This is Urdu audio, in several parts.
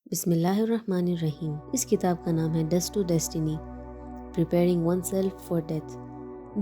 بسم اللہ الرحمن الرحیم۔ اس کتاب کا نام ہے dust to destiny, preparing oneself for death.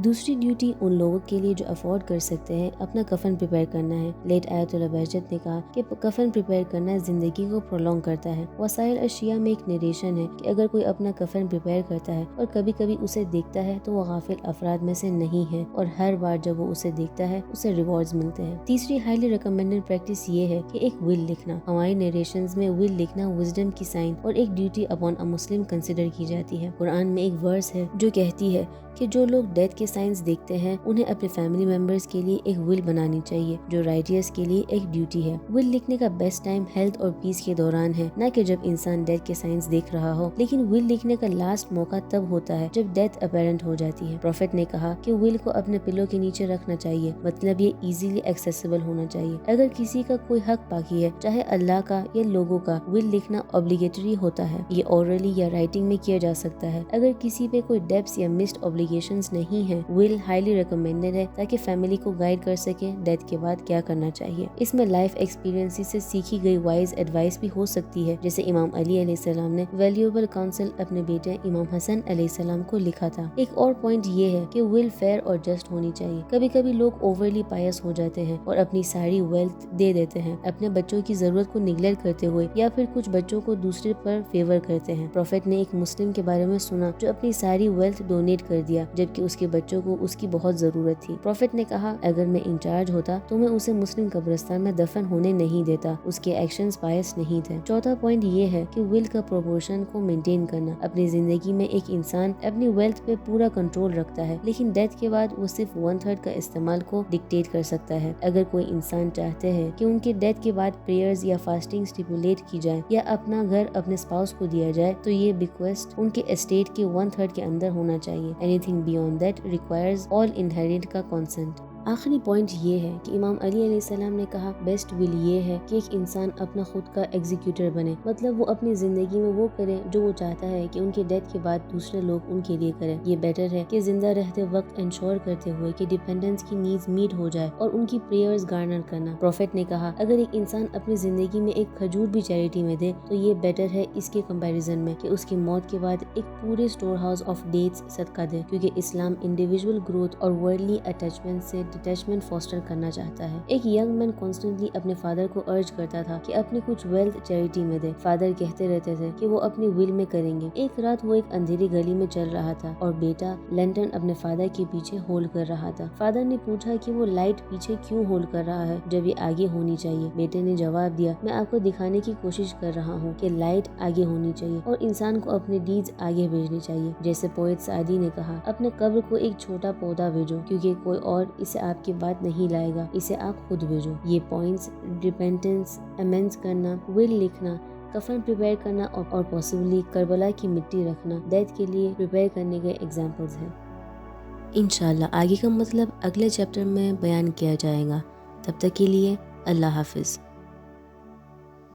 دوسری ڈیوٹی ان لوگوں کے لیے جو افورڈ کر سکتے ہیں اپنا کفن پریپیئر کرنا ہے۔ لیٹ آیت اللہ بہجت نے کہا کہ کفن پریپیئر کرنا زندگی کو پرولونگ کرتا ہے۔ وسائل اشیاء میں ایک نریشن ہے کہ اگر کوئی اپنا کفن پریپیئر کرتا ہے اور کبھی کبھی اسے دیکھتا ہے تو وہ غافل افراد میں سے نہیں ہے، اور ہر بار جب وہ اسے دیکھتا ہے اسے ریوارڈز ملتے ہیں۔ تیسری ہائیلی ریکمینڈڈ پریکٹس یہ ہے کہ ایک ول لکھنا۔ ہماری نریشنز میں ول لکھنا وزڈم کی سائن اور ایک duty upon a Muslim consider کی جاتی ہے۔ قرآن میں ایک ورس ہے جو کہتی ہے کہ جو لوگ ڈیتھ کے سائنس دیکھتے ہیں انہیں اپنے فیملی ممبرز کے لیے ایک ول بنانی چاہیے، جو رائٹیئرز کے لیے ایک ڈیوٹی ہے۔ ول لکھنے کا بیسٹ ٹائم ہیلتھ اور پیس کے دوران ہے، نہ کہ جب انسان ڈیتھ کے سائنس دیکھ رہا ہو، لیکن ول لکھنے کا لاسٹ موقع تب ہوتا ہے جب ڈیتھ اپیرنٹ ہو جاتی ہے۔ پروفیٹ نے کہا کہ ول کو اپنے پلو کے نیچے رکھنا چاہیے، مطلب یہ ایزیلی ایکسیسیبل ہونا چاہیے۔ اگر کسی کا کوئی حق باقی ہے، چاہے اللہ کا یا لوگوں کا، ول لکھنا اوبلیگیٹری ہوتا ہے۔ یہ اورلی یا رائٹنگ میں کیا جا سکتا ہے۔ اگر کسی پہ کوئی ڈیبٹس یا مسڈ اوبلیگیشنز نہیں ہے، ول ہائیلی ریکمینڈڈ ہے تاکہ فیملی کو گائیڈ کر سکے ڈیتھ کے بعد کیا کرنا چاہیے۔ اس میں لائف ایکسپیرینس سے سیکھی گئی وائز ایڈوائس بھی ہو سکتی ہے، جیسے امام علی علیہ السلام نے ویلیوبل کاؤنسل اپنے بیٹے امام حسن علیہ السلام کو لکھا تھا۔ ایک اور پوائنٹ یہ ہے کہ ول فیئر اور جسٹ ہونی چاہیے۔ کبھی کبھی لوگ اوورلی پائس ہو جاتے ہیں اور اپنی ساری ویلتھ دے دیتے ہیں، اپنے بچوں کی ضرورت کو نیگلیکٹ کرتے ہوئے، یا پھر کچھ بچوں کو دوسرے پر فیور کرتے ہیں۔ پروفیٹ نے ایک مسلم کے بارے میں سنا جو اپنی ساری ویلتھ ڈونیٹ کر دیا جبکہ اس کے بچوں کو اس کی بہت ضرورت تھی۔ پروفیٹ نے کہا اگر میں انچارج ہوتا تو میں اسے مسلم قبرستان میں دفن ہونے نہیں دیتا، اس کے ایکشنز بائس نہیں تھے۔ چوتھا پوائنٹ یہ ہے کہ ول کا پروپورشن کو مینٹین کرنا۔ اپنی زندگی میں ایک انسان اپنی ویلتھ پہ پورا کنٹرول رکھتا ہے، لیکن ڈیتھ کے بعد وہ صرف 1/3 کا استعمال کو ڈکٹیٹ کر سکتا ہے۔ اگر کوئی انسان چاہتے ہیں کہ ان کے ڈیتھ کے بعد پریئرز یا فاسٹنگ سٹیپولیٹ کی جائے یا اپنا گھر اپنے اسپاؤس کو دیا جائے تو یہ بیکویسٹ ان کے اسٹیٹ کے 1/3 کے اندر ہونا چاہیے۔ Any thing beyond that requires all inherit کا کنسنٹ۔ آخری پوائنٹ یہ ہے کہ امام علی علیہ السلام نے کہا بیسٹ ول یہ ہے کہ ایک انسان اپنا خود کا ایگزیکیوٹر بنے، مطلب وہ اپنی زندگی میں وہ کرے جو وہ چاہتا ہے کہ ان کے ڈیتھ کے بعد دوسرے لوگ ان کے لیے کریں۔ یہ بیٹر ہے کہ زندہ رہتے وقت انشور کرتے ہوئے کہ ڈیپینڈنس کی نیڈز میٹ ہو جائے اور ان کی پریئرز گارنر کرنا۔ پروفیٹ نے کہا اگر ایک انسان اپنی زندگی میں ایک کھجور بھی چیریٹی میں دے تو یہ بیٹر ہے اس کے کمپیریزن میں کہ اس کی موت کے بعد ایک پورے اسٹور ہاؤس آف ڈیٹس صدقہ دے، کیونکہ اسلام انڈیویجول گروتھ اور ورلڈلی اٹیچمنٹ سے ڈیٹیچمنٹ فاسٹر کرنا چاہتا ہے۔ ایک ینگ مین کانسٹنٹلی اپنے فادر کو ارج کرتا تھا کہ اپنی کچھ ویلتھ چیریٹی میں دے۔ فادر کہتے رہتے تھے کہ وہ اپنی ول میں کریں گے۔ ایک رات وہ ایک اندھیری گلی میں چل رہا تھا اور بیٹا لینٹرن اپنے فادر کے پیچھے ہولڈ کر رہا تھا۔ فادر نے پوچھا کہ وہ لائٹ پیچھے کیوں ہولڈ کر رہا ہے جب یہ آگے ہونی چاہیے؟ بیٹے نے جواب دیا میں آپ کو دکھانے کی کوشش کر رہا ہوں کہ لائٹ آگے ہونی چاہیے اور انسان کو اپنے ڈیڈز آگے بھیجنی چاہیے۔ جیسے پوئٹ سعدی نے کہا اپنے قبر کو ایک چھوٹا پودا بھیجو کیونکہ کوئی اور اسے آپ کے بعد نہیں لائے گا، اسے آپ خود بھیجو۔ یہ پوائنٹس ریپینٹنس، ایمنس کرنا، ول لکھنا، کفن پریپیئر کرنا اور پاسبلی کربلا کی مٹی رکھنا ڈیتھ کے لیے پریپیئر کرنے کے ایگزامپلز ہیں۔ انشاءاللہ آگے کا مطلب اگلے چیپٹر میں بیان کیا جائے گا۔ تب تک کے لیے اللہ حافظ۔